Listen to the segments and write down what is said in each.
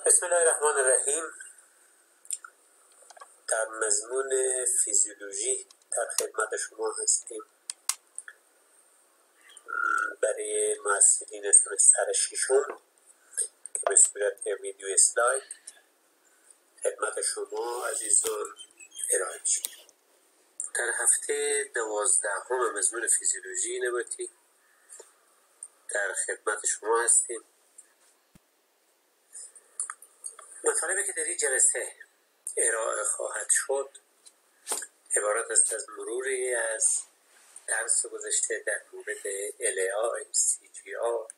بسم الله الرحمن الرحیم. در مضمون فیزیولوژی در خدمت شما هستیم برای محصلین سمستر ششم که به صورت ویدیو اسلاید خدمت شما عزیزان ارائه میشه. در هفته 12 مضمون فیزیولوژی نباتی در خدمت شما هستیم. مطالبی که در این جلسه ارائه خواهد شد عبارت است از مروری از درس گذشته در مورد LAI، CGR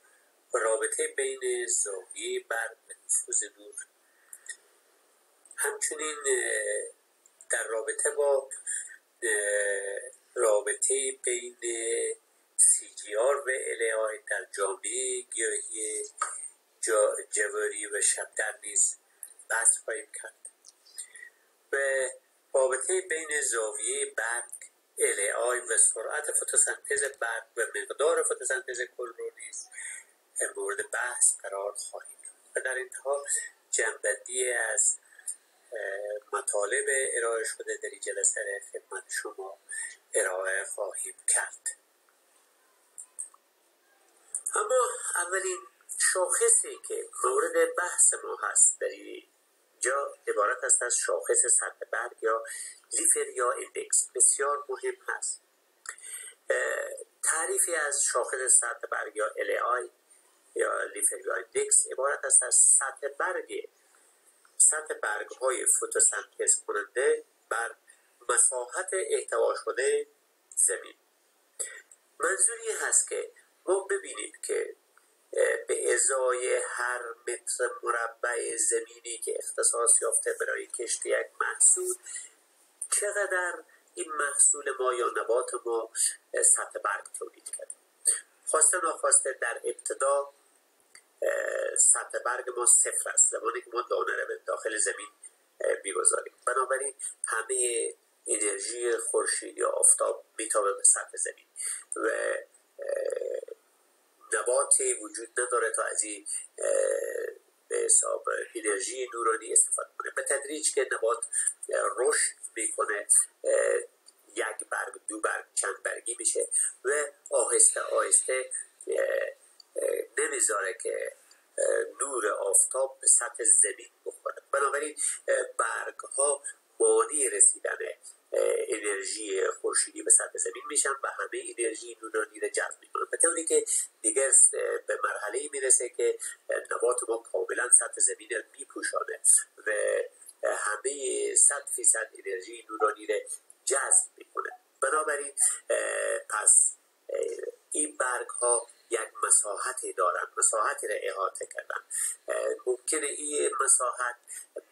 و رابطه بین زاویه برق و نفوذ نور. همچنین در رابطه با رابطه بین CGR و LAI در جامعه گیاهی جواری و شبدر نیز بحث خواهیم کرد و رابطه بین زاویه برق LAI و سرعت فتوسنتز برق و مقدار فتوسنتز کل رو نیز مورد بحث قرار خواهیم داد و در انتها جمع‌بندی از مطالب ارائه شده در این جلسه خدمت شما ارائه خواهیم کرد. اما اولین شاخصی که مورد بحث ما هست در اینجا عبارت است از شاخص سطح برق یا لیفر یا ایندکس. بسیار مهم هست. تعریفی از شاخص سطح برق یا LAI یا لیفر یا ایندکس عبارت است از سطح برگ های فتوسنتز کننده بر مساحت احتوا شده زمین. منظوری هست که ما ببینیم که به ازای هر متر مربع زمینی که اختصاص یافته برای کشت یک محصول چقدر این محصول ما یا نبات ما سطح برگ تولید کرد. خواسته ناخواسته در ابتدا سطح برگ ما صفر است زمانی که ما دانه را به داخل زمین بیگذاریم. بنابراین همه انرژی خورشید یا آفتاب میتابه به سطح زمین و نباتی وجود نداره تا از این به حساب انرژی نورانی استفاده کنه. به تدریج که نبات رشد میکنه یک برگ، دو برگ، چند برگی میشه و آهسته آهسته نمیذاره که نور آفتاب به سطح زمین بخوره. بنابراین برگ ها مانع رسیدن انرژی خورشیدی به سطح زمین میشن و همه انرژی نورانی را جذب میکنن، به طوری که دیگر به مرحله میرسه که نبات ما کاملا سطح زمین را میپوشانه و همه 100% انرژی نورانی را جذب میکنه. بنابراین پس این برگ ها یک مساحتی دارن، مساحتی را احاطه کردن. ممکنه این مساحت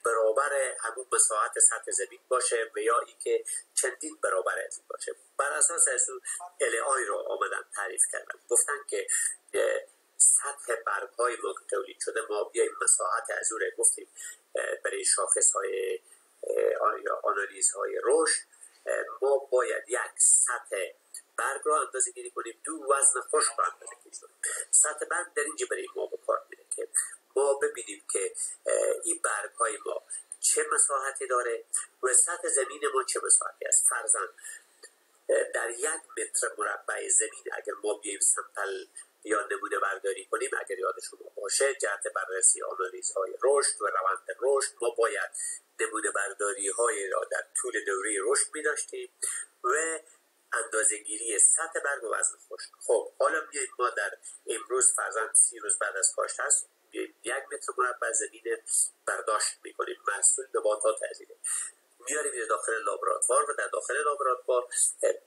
برابر همون مساحت سطح زمین باشه و یا اینکه چندین برابر از این باشه. بر اساس از اون LAI رو آمدن تعریف کردن، گفتن که سطح برگ های ما که تولید شده ما بیاییم مساحت از اون رو گفتیم برای شاخص های آنالیز های رشد ما باید یک سطح برگ رو اندازه گیری کنیم، دو وزن خشک رو اندازه گیری کنیم. سطح برگ در اینجا برای ما به کار میره که ما ببینیم که این برگ های ما چه مساحتی داره و سطح زمین ما چه مساحتی است. فرضاً در یک متر مربع زمین اگر ما بیاییم سمپل یا نمونه برداری کنیم، اگر یاد شما باشه جهت بررسی آنالیزهای رشد و روند رشد ما باید نمونه برداری های را در طول دوره رشد می داشتیم و اندازه گیری سطح برگ و وزن خشک. خب حالا میاییم ما در امروز فرضاً 30 روز بعد از کاشت هست، یک متر مربع زمین برداشت میکنیم، محصول نباتات میاریم داخل لابراتوار و در داخل لابراتوار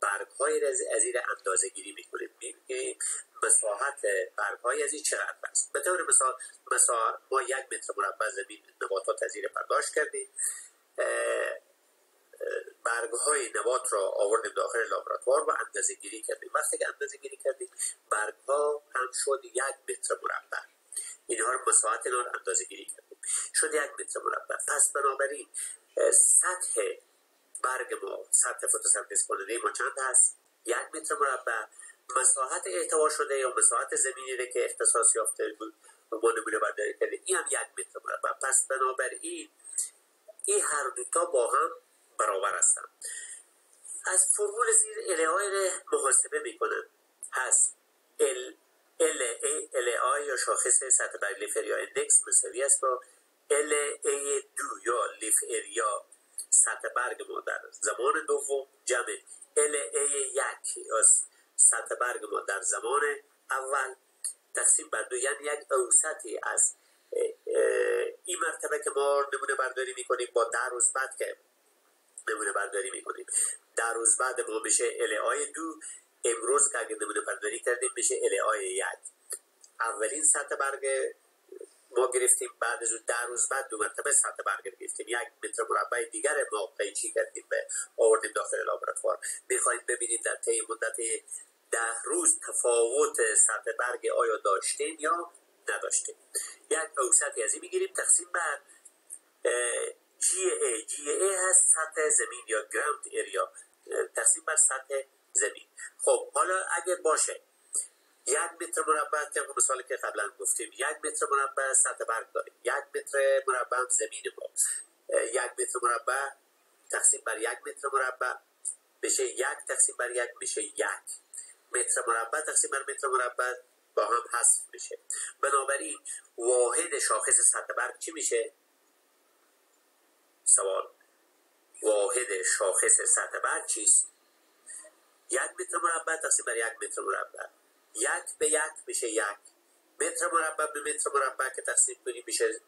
برگ های از این اندازه گیری میکنیم. میگیم مساحت برگ های از این چقدر است. به طور مثال ما یک متر مربع زمین نباتات از این برداشت کردیم، برگ های نبات را آوردیم داخل لابراتوار و اندازه گیری کردیم. وقتی که اندازه گیری کردیم برگ ها هم شد یک متر مربع. اینها رو مساحت اینا رو اندازه گیری کردیم، شد یک متر مربع. پس بنابراین سطح برگ ما، سطح فتوسنتز کننده ما چند هست؟ یک متر مربع. مساحت احتوا شده یا مساحت زمینی که اختصاص یافته بود ما نمونه برداری کردیم، این هم 1 متر مربع. پس بنابراین این هر دوتا با هم برابر هستن. از فرمول زیر LA محاسبه میکنن. هست LA یا شاخص سطح برگ لیف اریا اندکس مساوی است با LA2 یا لیف اریا سطح برگ ما در زمان دوم جمع LA1 یا سطح برگ ما در زمان اول تقسیم بر 2، یعنی یک اوسطی از این مرتبه که ما نمونه برداری میکنیم با 10 روز بعد که نمونه برداری میکنیم. 10 روز بعد ما میشه LA2. امروز که اگر نمونه برداری کردیم میشه LA1. اولین سطح برگ ما گرفتیم، بعد از 10 روز بعد 2 مرتبه سطح برگ گرفتیم. 1 متر مربع دیگر ما قیچی کردیم به آوردیم داخل لابراتوار. میخوایم ببینیم در طی مدت 10 روز تفاوت سطح برگ آیا داشتیم یا نداشتیم. یک اوسطی از این میگیریم تقسیم بر GA هست سطح زمین یا گراوند اریا، تقسیم بر سطح زمین. خب حالا اگر باشه 1 متر مربع طبق مثالی که قبلا گفتیم 1 متر مربع سطح برگ داریم، 1 متر مربع زمین ما، 1 متر مربع تقسیم بر 1 متر مربع بشه 1 تقسیم بر 1 میشه 1 متر مربع تقسیم بر متر مربع با هم حذف میشه. بنابراین واحد شاخص سطح برگ چی میشه؟ سوال واحد شاخص سطح برگ چیست؟ 1 متر مربع تقسیم بر 1 متر مربع، 1 به 1 میشه 1 متر مربع به متر مربع که تقسیم کنیم میشه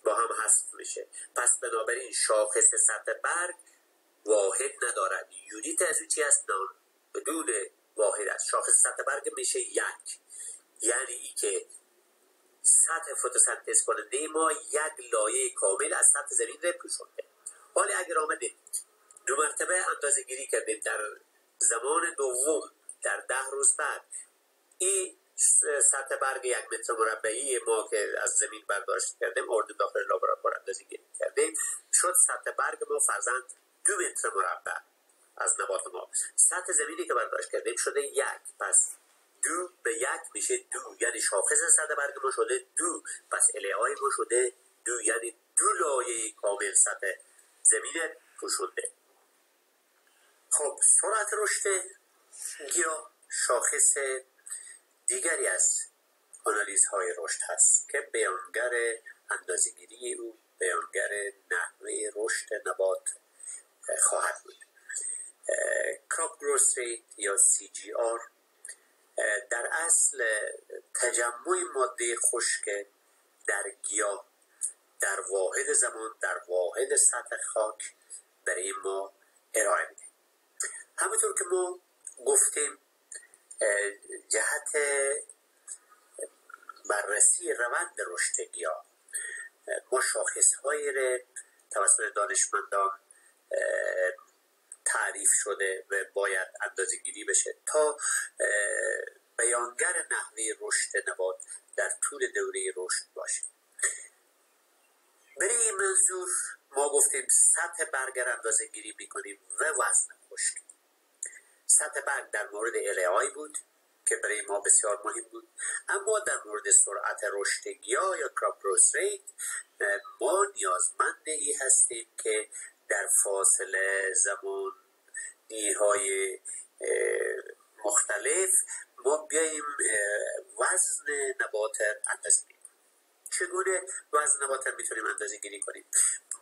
با هم حذف میشه. پس بنابراین شاخص سطح برگ واحد ندارد. یونیت از چی هست؟ بدون واحد است. شاخص سطح برگ میشه 1، یعنی ای که سطح فتوسنتز کننده ما 1 لایه کامل از سطح زمین رو پوشونده. حالا اگر آمدیم 2 مرتبه اندازه گیری کردیم در زمان دوم در 10 روز بعد، این سطح برگ 1 متر مربعی ما که از زمین برداشت کردیم آوردیم داخل لابراتوار اندازه گیری کردیم، شد سطح برگ ما فرضاً 2 متر مربع از نبات ما. سطح زمینی که برداشت کردیم شده 1، پس 2 به 1 میشه 2، یعنی شاخص سطح برگ ما شده 2. پس LA ما شده 2، یعنی 2 لایه کامل سطح زمین پوشونده. خب سرعت رشد گیاه شاخص دیگری از آنالیزهای رشد هست که بیانگر اندازه‌گیری او، بیانگر نحوه رشد نبات خواهد بود. کراپ گروث ریت یا CGR در اصل تجمع ماده خشک در گیاه در واحد زمان در واحد سطح خاک برای ما ارائه میده. همونطور که ما گفتیم جهت بررسی روند رشد گیاه ما شاخص‌هایی را توسط دانشمندان تعریف شده و باید اندازه گیری بشه تا بیانگر نحوه رشد نبات در طول دوره رشد باشه. برای این منظور ما گفتیم سطح برگ را اندازه گیری میکنیم و وزن خشک. سطح برگ در مورد LA بود که برای ما بسیار مهم بود، اما در مورد سرعت رشد گیاه یا کراپ گروث ریت ما نیازمند ای هستیم که در فاصله زمانی های مختلف ما بیاییم وزن نبات اندازه گیری. چگونه وزن نبات میتونیم اندازه گیری کنیم؟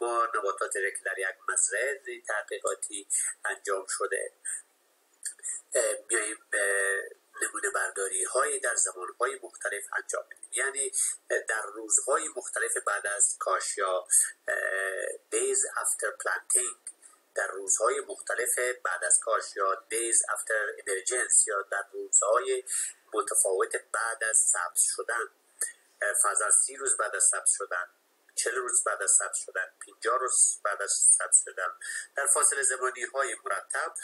ما نباتات را که در یک مزرعه تحقیقاتی انجام شده بیاییم نمونه برداری های در زمان های مختلف انجام بدیم، یعنی در روزهای مختلف بعد از کاشت یا days after planting، در روزهای مختلف بعد از کاشت یا days after emergence یا در روزهای متفاوت بعد از سبز شدن، فرضاً 30 روز بعد از سبز شدن، 40 روز بعد از سبز شدن، 50 روز بعد از سبز شدن، در فاصله زمانی های مرتب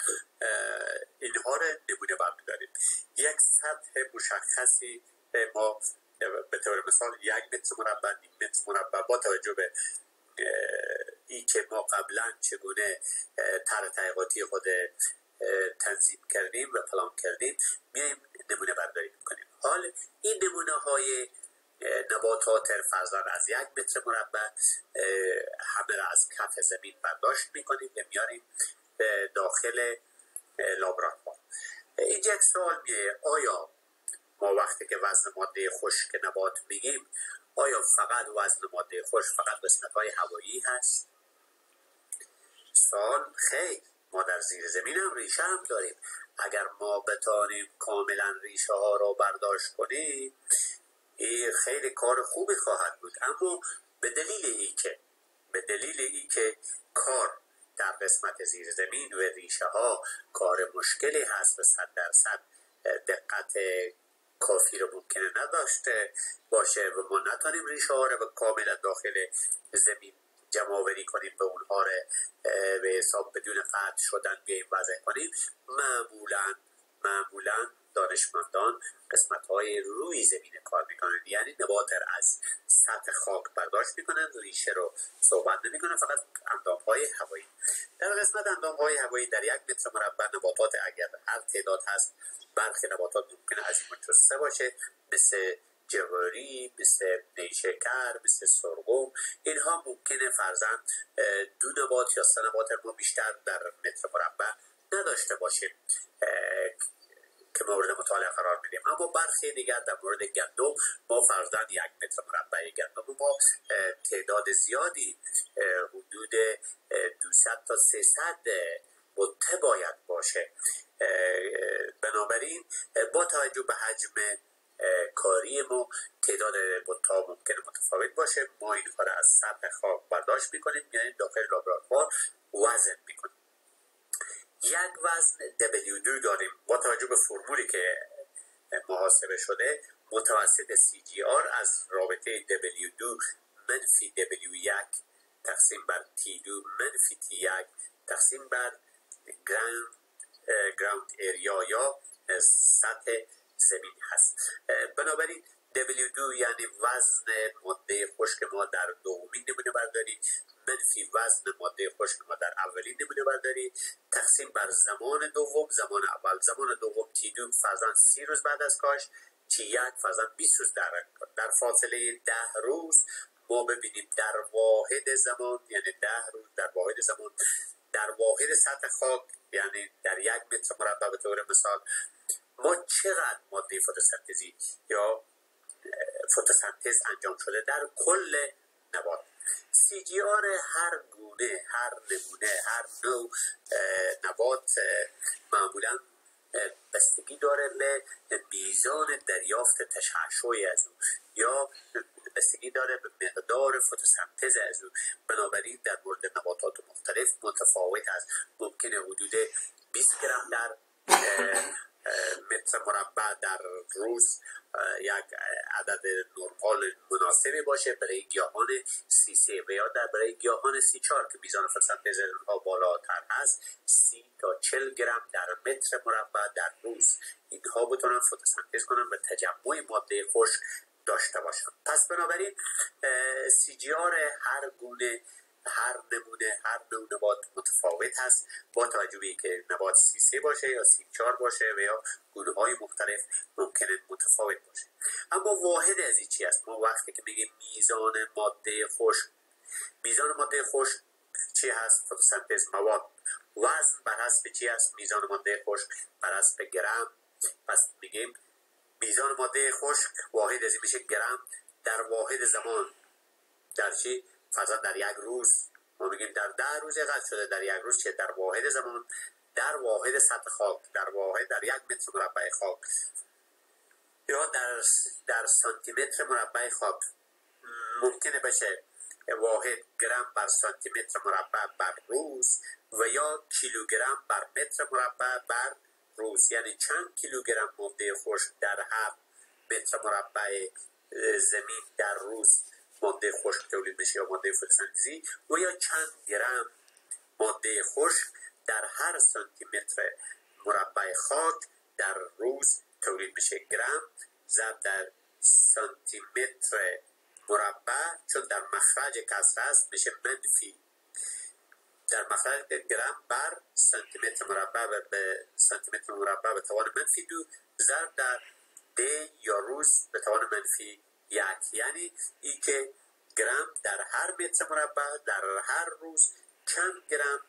اینها را نمونه برداریم. یک سطح مشخصی ما به طور مثال 1 متر مربع، 2 متر مربع با توجه به این که ما قبلا چگونه طرح تحقیقاتی خود تنظیم کردیم و پلان کردیم میایم نمونه برداری میکنیم. حال این نمونه های نبات نباتات فرزن از 1 متر مربع همه را از کف زمین برداشت میکنیم و میاریم داخل لابراتوار. اینجا یک سوال میه، آیا ما وقتی که وزن ماده خشک نبات میگیم آیا فقط وزن ماده خشک فقط قسمت های هوایی هست؟ سوال خیر، ما در زیر زمین هم ریشه هم داریم. اگر ما بتانیم کاملا ریشه ها را برداشت کنیم این خیلی کار خوبی خواهد بود، اما به دلیل ای که کار در قسمت زیر زمین و ریشه ها کار مشکلی هست و 100% دقت کافی رو ممکنه نداشته باشه و ما نتونیم ریشه ها رو کاملا داخل زمین جمع آوری کنیم به اونها رو به حساب بدون قطع شدن بیاییم وضع کنیم، معمولا دانشمندان قسمت های روی زمین کار میکنن، یعنی نبات از سطح خاک برداشت میکنن، ریشه رو صحبت نمیکنن، فقط اندام های هوایی. در قسمت اندام های هوایی در 1 متر مربع نباتات اگر هر تعداد هست، برخی نباتات ممکنه از این جسته باشه مثل جواری، مثل نیشکر، مثل سرگم، اینها ممکنه فرزن 2 نبات یا 3 نبات ما بیشتر در متر مربع نداشته باشیم که مورد مطالعه قرار میدیم. اما برخی دیگر در مورد گندم ما فرضاً 1 متر مربع گندم ما تعداد زیادی حدود 200 تا 300 بته باید باشه. بنابراین با توجه به حجم کاری ما تعداد بت‌ها ممکنه متفاوت باشه. ما اینها را از سطح خاک برداشت میکنیم، یعنی داخل لابراتوار وزن میکنیم. یک وزن W2 داریم. با توجه به فرمولی که محاسبه شده متوسط CGR از رابطه W2 منفی W1 تقسیم بر T2 منفی T1 تقسیم بر گراوند اریا یا سطح زمین هست. بنابراین W2 یعنی وزن ماده خشک ما در دومین نمونه برداری منفی وزن ماده خشک ما در اولین نمونه برداری تقسیم بر زمان دوم، زمان اول، زمان دوم T2 فرضاً 30 روز بعد از کاشت، T1 فرضاً 20 روز در فاصله 10 روز ما ببینیم در واحد زمان، یعنی 10 روز در واحد زمان در واحد سطح خاک، یعنی در 1 متر مربع به طور مثال ما چقدر ماده فتوسنتزی یا فتوسنتز انجام شده در کل نبات. CGR هر گونه، هر نمونه، هر نوع نبات معمولا بستگی داره به میزان دریافت تشعشعی از او یا بستگی داره به مقدار فتوسنتز از او. بنابراین در مورد نباتات مختلف متفاوت است. ممکنه حدود 20 گرم در متر مربع در روز یک عدد نرمال مناسبی باشه برای گیاهان C3 و یا برای گیاهان C4 که میزان فتوسنتز اونها بالاتر هست 30 تا 40 گرم در متر مربع در روز اینها بتونن فتوسنتز کنن و تجمع ماده خشک داشته باشن. پس بنابراین CGR هر گونه، هر نمونه، هر نوع نبات متفاوت هست با توجه به که نبات C3 باشه یا C4 باشه و یا گونه های مختلف ممکنه متفاوت باشه. اما واحد از این چی است؟ ما وقتی که میگیم میزان ماده خشک چی هست؟ فتوسنتز مواد. وزن بر حسب چی هست؟ میزان ماده خشک بر حسب گرم. پس میگیم میزان ماده خشک واحد از این میشه گرم در واحد زمان. در چی؟ فرضاً در 1 روز ما میگیم در 10 روز قطع شده، در 1 روز چه؟ در واحد زمان، در واحد سطح خاک، در 1 متر مربع خاک یا در سانتی متر مربع خاک. ممکنه بشه واحد گرم بر سانتی متر مربع بر روز و یا کیلوگرم بر متر مربع بر روز، یعنی چند کیلوگرم ماده خشک در هر متر مربع زمین در روز ماده خشک تولید میشه یا ماده فتوسنتزی و یا چند گرم ماده خشک در هر سانتی متر مربع خاک در روز تولید میشه. گرم ضرب در سانتی متر مربع چون در مخرج کسره است میشه منفی در مخرج گرم بر سانتی متر مربع به سانتی متر مربع به توان منفی 2 ضرب در دی یا روز به توان منفی یعنی ای که گرم در هر متر مربع در هر روز چند گرم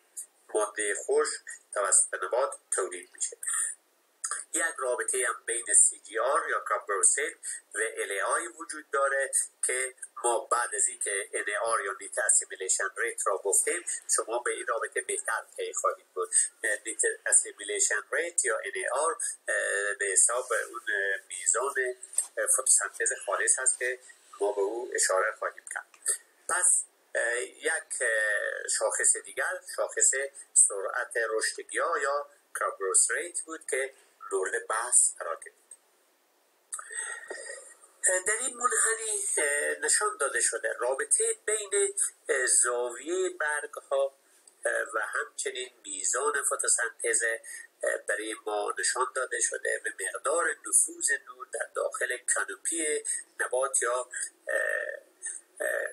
ماده خشک توسط نبات تولید میشه. یک رابطه هم بین CGR یا کاربوهیدرات و LAI وجود داره که ما بعد از اینکه NAR یا نیت اسیمیلیشن ریت را گفتیم شما به این رابطه بهتر پی خواهید بود. نیت اسیمیلیشن ریت یا NAR به حساب اون میزان فتوسنتز خالص هست که ما به او اشاره خواهیم کرد. پس یک شاخص دیگر شاخص سرعت رشد گیاه یا کاربوهیدرات بود که مورد بحث قرار گرفت. در این منحنی نشان داده شده رابطه بین زاویه برگ ها و همچنین میزان فتوسنتز برای ما نشان داده شده و مقدار نفوذ نور در داخل کانوپی نبات یا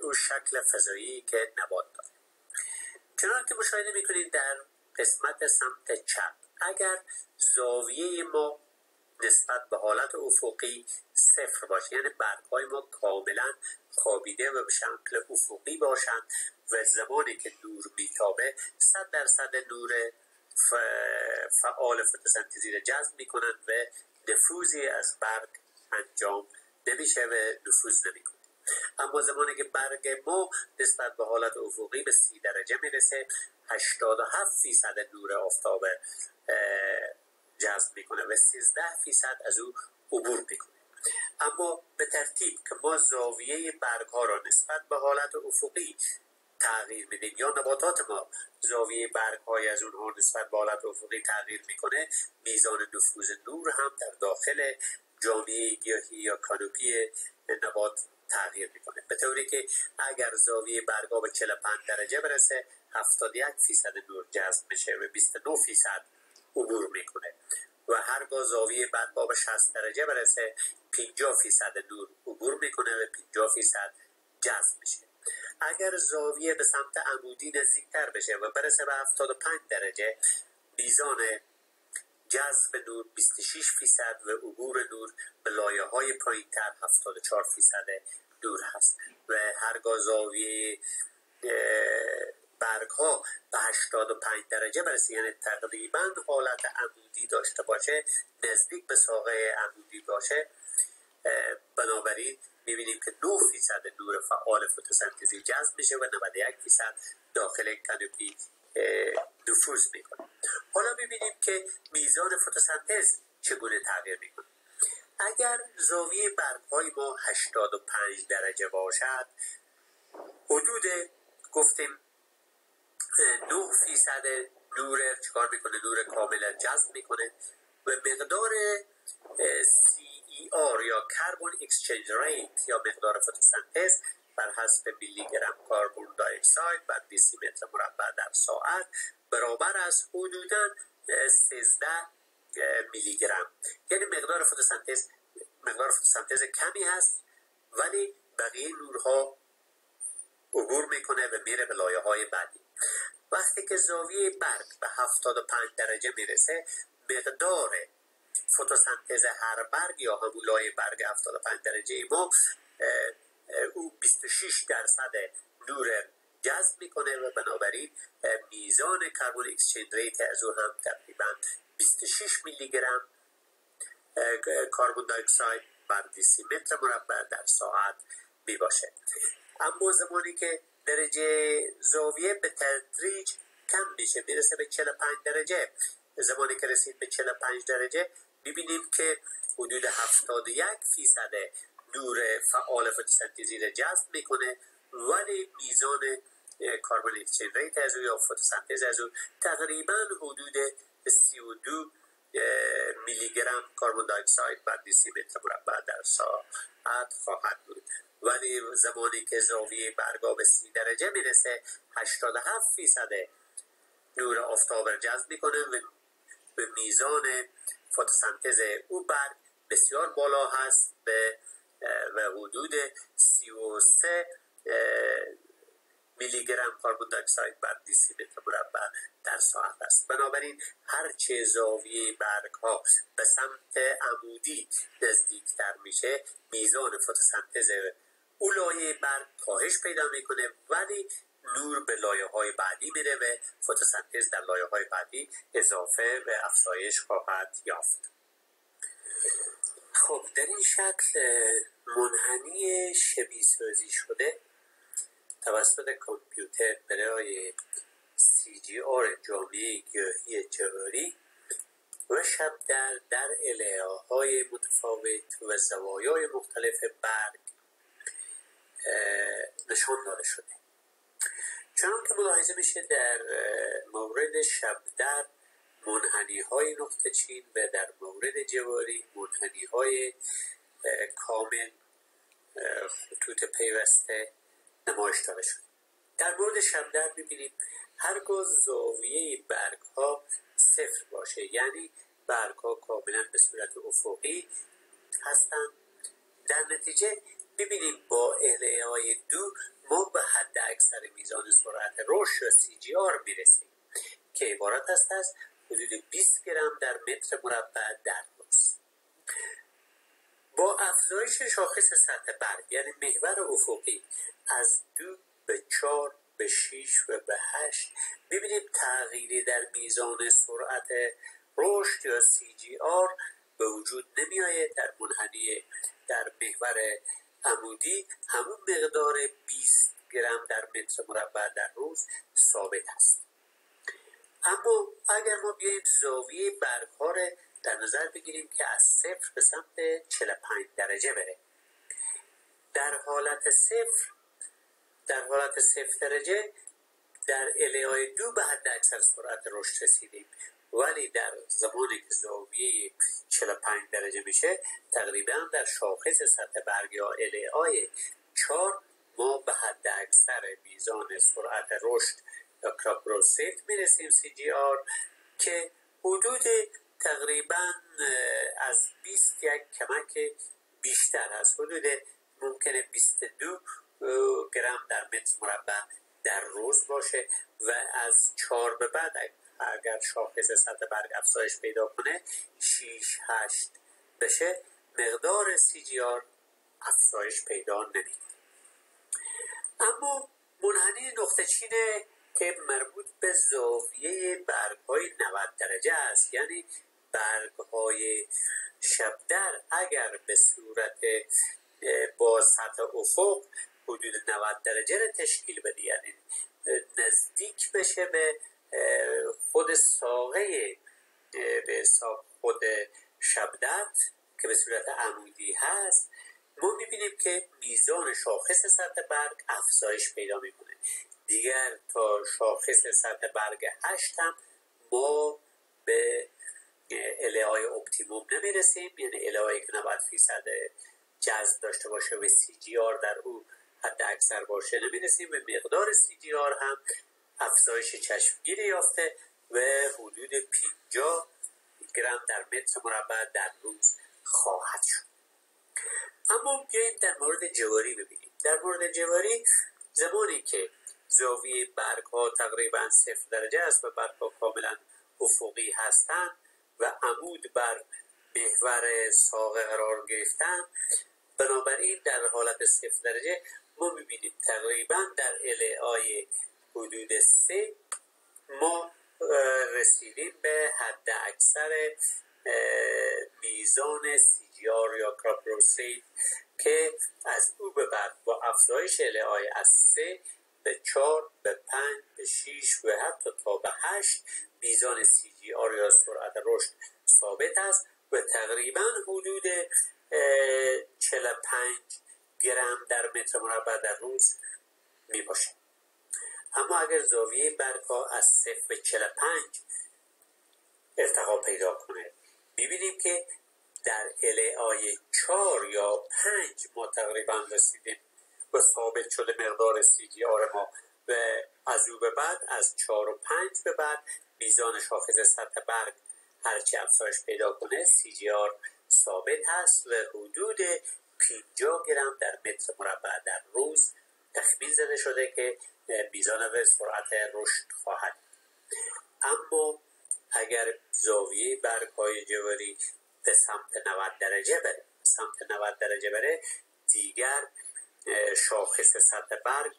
اون شکل فضایی که نبات داره. چنان که مشاهده میکنید در قسمت سمت چپ اگر زاویه ما نسبت به حالت افقی صفر باشه یعنی برگ‌های ما کاملا خوابیده و به شکل افقی باشند و زمانی که نور میتابه 100% نور فعال فتوسنتزی را جذب میکنند و نفوذی از برگ انجام نمیشه و نفوذ نمیکنه. اما زمانی که برگ ما نسبت به حالت افقی به 30 درجه میرسه 87% نور آفتاب جذب میکنه و 13% از او عبور میکنه. اما به ترتیب که ما زاویه برگ ها را نسبت به حالت افقی تغییر میدیم یا نباتات ما زاویه برگ های از اونها نسبت به حالت افقی تغییر میکنه میزان نفوذ نور هم در داخل جامعه گیاهی یا کانوپی نبات تغییر میکنه به طوری که اگر زاویه برگ ها به 45 درجه برسه 71% نور جذب میشه و 29% عبور میکنه و هرگاه زاویه برگ ها به 60 درجه برسه 50% نور عبور میکنه و 50% جذب میشه. اگر زاویه به سمت عمودی نزدیکتر بشه و برسه به 75 درجه میزان جذب نور 26% و عبور نور به لایه های پایین تر 74% نور هست و هرگاه زاویه برگ ها به 85 درجه برسه یعنی تقریبا حالت عمودی داشته باشه نزدیک به ساقه عمودی باشه بنابراین میبینیم که 9% نور فعال فتوسنتزی جذب میشه و 91% داخل کانوپی نفوذ میکنه. حالا میبینیم که میزان فتوسنتز چگونه تغییر میکنه. اگر زاویه برگ‌های ما 85 درجه باشد حدود گفتیم 9% نور چکار میکنه نور کاملا جذب میکنه و مقدار CER یا کربن اکسچنج ریت یا مقدار فتوسنتز بر حسب میلی گرم کربن دی اکساید بر دیسی متر مربع در ساعت برابر است حدوداً 13 میلی گرم یعنی مقدار فتوسنتز کمی هست ولی بقیه نورها عبور میکنه و میره به لایه های بعدی. وقتی که زاویه برگ به 75 درجه میرسه مقدار فتوسنتز هر برگ یا همون لایه برگ 75 درجه ما او 26% نور جذب میکنه و بنابراین میزان کربن اکسچنج ریت از او هم تقریبا 26 میلی گرم کربن دی اکساید بر دیسی متر مربع در ساعت می باشه. اما زمانی که درجه زاویه به تدریج کم میشه میرسه به 45 درجه زمانی که رسید به 45 درجه میبینیم که حدود 71% نور فعال فتوسنتزی را جذب میکنه ولی میزان کربن اکسچنج ریت از او یا فتوسنتز از او تقریبا حدود 32 میلی گرم کربن دی اکساید بر دیسی متر مربع در ساعت خواهد بود. ولی زمانی که زاویه برگا به 30 درجه میرسه 87% نور آفتاب را جذب میکنه و به میزان فتوسنتز او برگ بسیار بالا هست و حدود 33 میلی گرم کاربن دی اکساید بر دیسیمتر مربع در ساعت است. بنابراین هرچه زاویه برگ ها به سمت عمودی نزدیکتر میشه، میزان فتوسنتز اون لایه برگ کاهش پیدا میکنه، ولی نور به لایه های بعدی میره و فتوسنتز در لایه های بعدی اضافه و افزایش خواهد یافت. خب در این شکل منحنی شبیه سازی شده توسط کامپیوتر برای CGR جامعه گیاهی جواری و شبدر در الهه‌های متفاوت و زوایای مختلف برگ نشان داده شده. چون که ملاحظه میشه در مورد شبدر منحنی های نقطه چین و در مورد جواری منحنی های کامل خطوط پیوسته نمایش داده شده. در مورد شبدر میبینیم هرگاه زاویه برگ ها صفر باشه، یعنی برگ ها کاملا به صورت افقی هستند، در نتیجه میبینیم با الهه‌های دو ما به حد اکثر میزان سرعت رشد یا CGR میرسیم که عبارت است از حدود 20 گرم در متر مربع در روز. با افزایش شاخص سطح برگ یعنی محور افقی از 2 به 4 به 6 و به 8 میبینیم تغییری در میزان سرعت رشد یا CGR به وجود نمیآید. در منحنی در محور عمودی همون مقدار 20 گرم در متر مربع در روز ثابت است. اما اگر ما بیاییم زاویه برگ ها را در نظر بگیریم که از 0 به سمت 45 درجه بره، در حالت صفر درجه در الهه‌های دو به حد اکثر سرعت رشد رسیدیم، ولی در زمانی که زاویه 45 درجه میشه تقریبا در شاخص سطح برگ یا الهه‌های 4 ما به حد اکثر میزان سرعت رشد یا کراپ ریت میرسیم CGR که حدود تقریبا از 20 یک کمک بیشتر از حدود ممکنه 22 گرم در متر مربع در روز باشه و از 4 به بعد اگر شاخص سطح برگ افزایش پیدا کنه 6-8 بشه مقدار CGR افزایش پیدا نمیکنه. اما منحنی نقطه چینه که مربوط به زاویه برگ های 90 درجه است، یعنی برگ های شبدر اگر به صورت با سطح افق حدود 90 درجه را تشکیل بده، یعنی نزدیک بشه به خود ساقه به خود شبدر که به صورت عمودی هست، ما میبینیم که میزان شاخص سطح برگ افزایش پیدا میکنه. دیگر تا شاخص سطح برگ 8 هم ما به الهه‌های اپتیموم نمیرسیم، یعنی الهه‌ای که 90% جذب داشته باشه و CGR در او حد اکثر باشه نمیرسیم و مقدار CGR هم افزایش چشمگیری یافته و حدود 50 گرم در متر مربع در روز خواهد شد. اما بیاییم در مورد جواری ببینیم. در مورد جواری زمانی که زاویه برگ ها تقریبا 0 درجه است و برگ ها کاملا افقی هستند و عمود بر محور ساقه قرار گرفتن، بنابراین در حالت 0 درجه ما میبینیم تقریبا در الهه‌های حدود 3 ما رسیدیم به حد اکثر میزان CGR یا کراپ ریت که از او به بعد با افزایش الهه‌های از 3 به 4 به 5 به 6 و حتی تا به 8 میزان CGR یا سرعت رشد ثابت است و تقریبا حدود 45 گرم در متر مربع در روز می باشه. اما اگر زاویه برگ ها از 0 به 45 ارتقا پیدا کنه، میبینیم که در الهه‌های 4 یا 5 ما تقریبا رسیدیم و ثابت شده مقدار CGR ما و از او به بعد از 4 و 5 به بعد میزان شاخص سطح برگ هرچی افزایش پیدا کنه CGR ثابت هست و حدود 50 گرم در متر مربع در روز تخمین زده شده که میزان و سرعت رشد خواهد. اما اگر زاویه برگ‌های جواری به سمت 90 درجه بره، بره دیگر شاخص سطح برگ،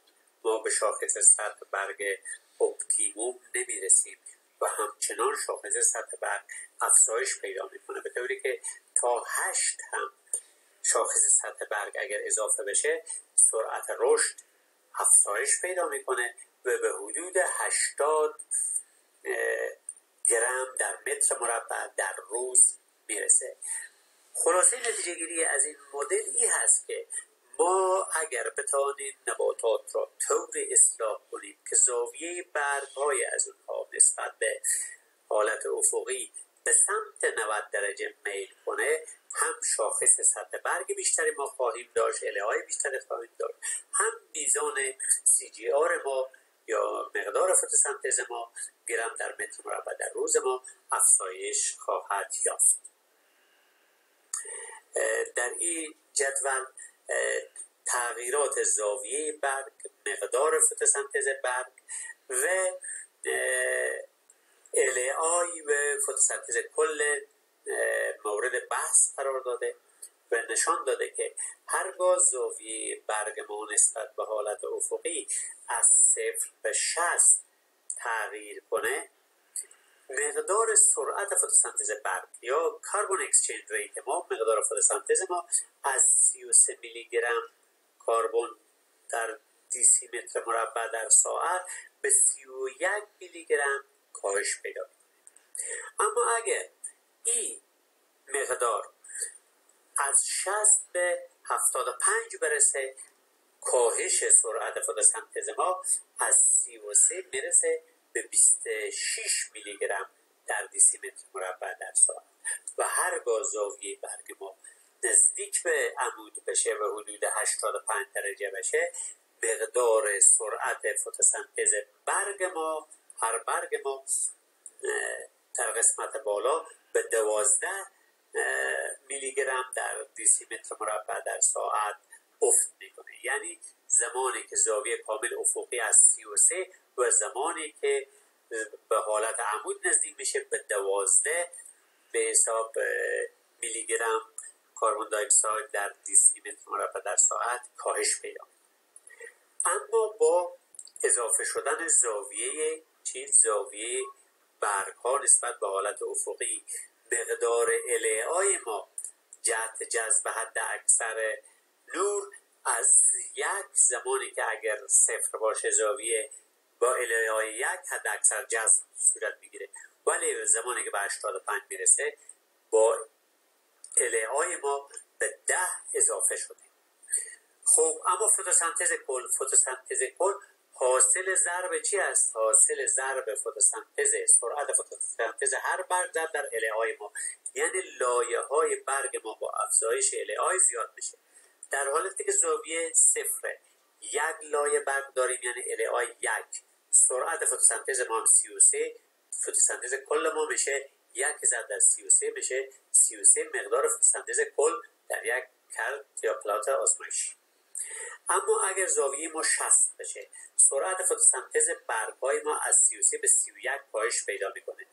ما به شاخص سطح برگ اپتیموم نمیرسیم و همچنان شاخص سطح برگ افزایش پیدا میکنه، به طوری که تا 8 هم شاخص سطح برگ اگر اضافه بشه سرعت رشد افزایش پیدا میکنه و به حدود 80 گرم در متر مربع در روز میرسه. خلاصه نتیجه گیری از این مدل این هست که ما اگر بتوانیم نباتات را طور اصلاح کنیم که زاویه برگ‌های از اونها نسبت به حالت افقی به سمت 90 درجه میل کنه، هم شاخص سطح برگ بیشتری ما خواهیم داشت، اله‌های بیشتری خواهیم داشت، هم میزان CGR ما یا مقدار فتوسنتز ما گرم در متر مربع در روز ما افزایش خواهد یافت. در این جدول تغییرات زاویه برگ، مقدار فتوسنتز برگ و LAI و فتوسنتز کل مورد بحث قرار داده و نشان داده که هرگاه زاویه برگ ما نسبت به حالت افقی از 0 به 60 تغییر کنه، مقدار سرعت فتوسنتز برگ یا کاربون اکسچنج ریت ما، مقدار فتوسنتز ما از 33 میلی گرم کربن در دیسی متر مربع در ساعت به 31 میلی گرم کاهش پیدا می‌کنه. اما اگر این مقدار از 60 به 75 برسه، کاهش سرعت فتوسنتز ما از 33 میرسه به 26 میلی گرم در دیسی متر مربع در ساعت و هرگاه زاویه برگ ما نزدیک به عمود بشه و حدود 85 درجه بشه، مقدار سرعت فتوسنتز برگ ما، هر برگ ما در قسمت بالا به 12 میلی گرم در دیسی متر مربع در ساعت افت میکنه. یعنی زمانی که زاویه کامل افقی از 33 و زمانی که به حالت عمود نزدیک میشه به 12 به حساب میلی گرم کربن دی اکساید در دیسی متر مربع در ساعت کاهش پیدا میکنه. اما با اضافه شدن زاویه زاویه برگ ها نسبت به حالت افقی، مقدار LAI ما جهت جذب حد اکثر نور از 1 زمانی که اگر 0 باشه زاویه با LAI 1 حد اکثر جذب صورت میگیره، ولی زمانی که به 85 میرسه با LAI ما به 10 اضافه شده. خب اما فتوسنتز کل حاصل ضرب چی است؟ حاصل ضرب فتوسنتز، سرعت فتوسنتز هر برگ در LAI ما، یعنی لایه های برگ ما با افزایش LAI زیاد میشه. در حالتی که زاویه 0 1 لایه برگ داریم یعنی LAI 1، سرعت فتوسنتز ما هم 33، فتوسنتز کل ما میشه 1 ضرب در 33 میشه 33 مقدار فتوسنتز کل در یک کرد یا پلات آزمایشی. اما اگر زاویه ما 60 بشه، سرعت فتوسنتز برگ‌های ما از 33 به 31 کاهش پیدا میکنه.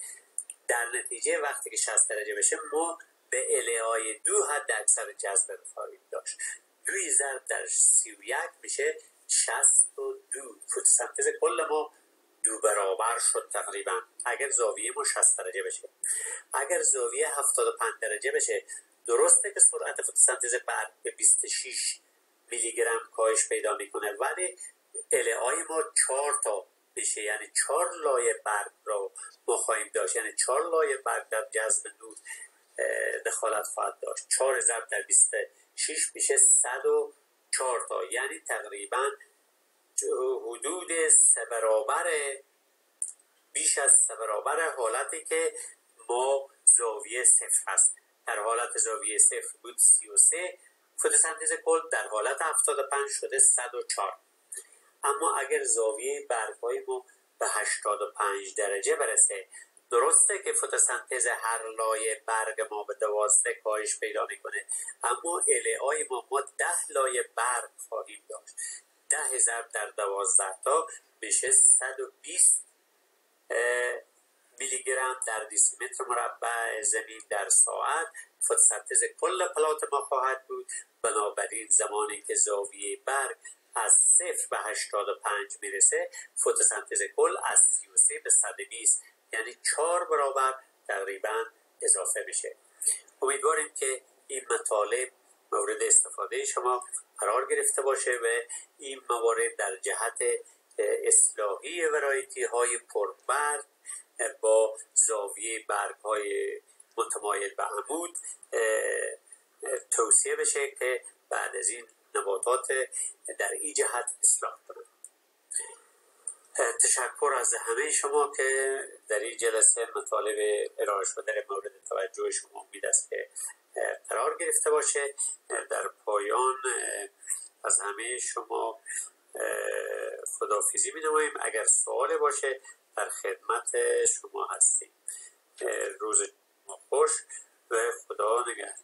در نتیجه وقتی که 60 درجه بشه ما به LAI 2 حد اکثر جذب خواهیم داشت. 2 ضرب در 31 میشه 62. فتوسنتز کل ما 2 برابر شد تقریبا اگر زاویه ما 60 درجه بشه. اگر زاویه 75 درجه بشه، درسته که سرعت فتوسنتز برگ به 26 میلی گرم کاهش پیدا میکنه، ولی LAI ما 4 تا میشه، یعنی 4 لایه برگ رو ما خواهیم داشت، یعنی 4 لایه برگ در جذب نور دخالت خواهد داشت. 4 ضرب در 26 میشه 104 تا، یعنی تقریبا حدود 3 برابر، بیش از 3 برابر حالتی که ما زاویه 0 هست. در حالت زاویه 0 بود 33 فتوسنتز کل، در حالت 75 شده 104. اما اگر زاویه برگ‌های ما به 85 درجه برسه، درسته که فتوسنتز هر لایه برگ ما به 12 کاهش پیدا میکنه، اما LAI ما 10 لایه برگ خواهیم داشت. 10 ضرب در 12 تا میشه 120 میلی گرم در دیسیمتر مربع زمین در ساعت فتوسنتز کل پلات ما خواهد بود. بنابراین زمانی که زاویه برگ از 0 به 85 میرسه، فتوسنتز کل از 33 به 120 یعنی 4 برابر تقریبا اضافه میشه. امیدواریم که این مطالب مورد استفاده شما قرار گرفته باشه و این موارد در جهت اصلاحی ورایتی های پربرگ با زاویه برگ های متمایل به عمود توصیه بشه که بعد از این نباتات در این جهت اصلاح کنند. تشکر از همه شما که در این جلسه مطالب ارائه شده مورد توجه شما امید است که قرار گرفته باشه. در پایان از همه شما خداحافظی می‌نماییم. اگر سوال باشه در خدمت شما هستیم. روز خوش و خدا نگهدار.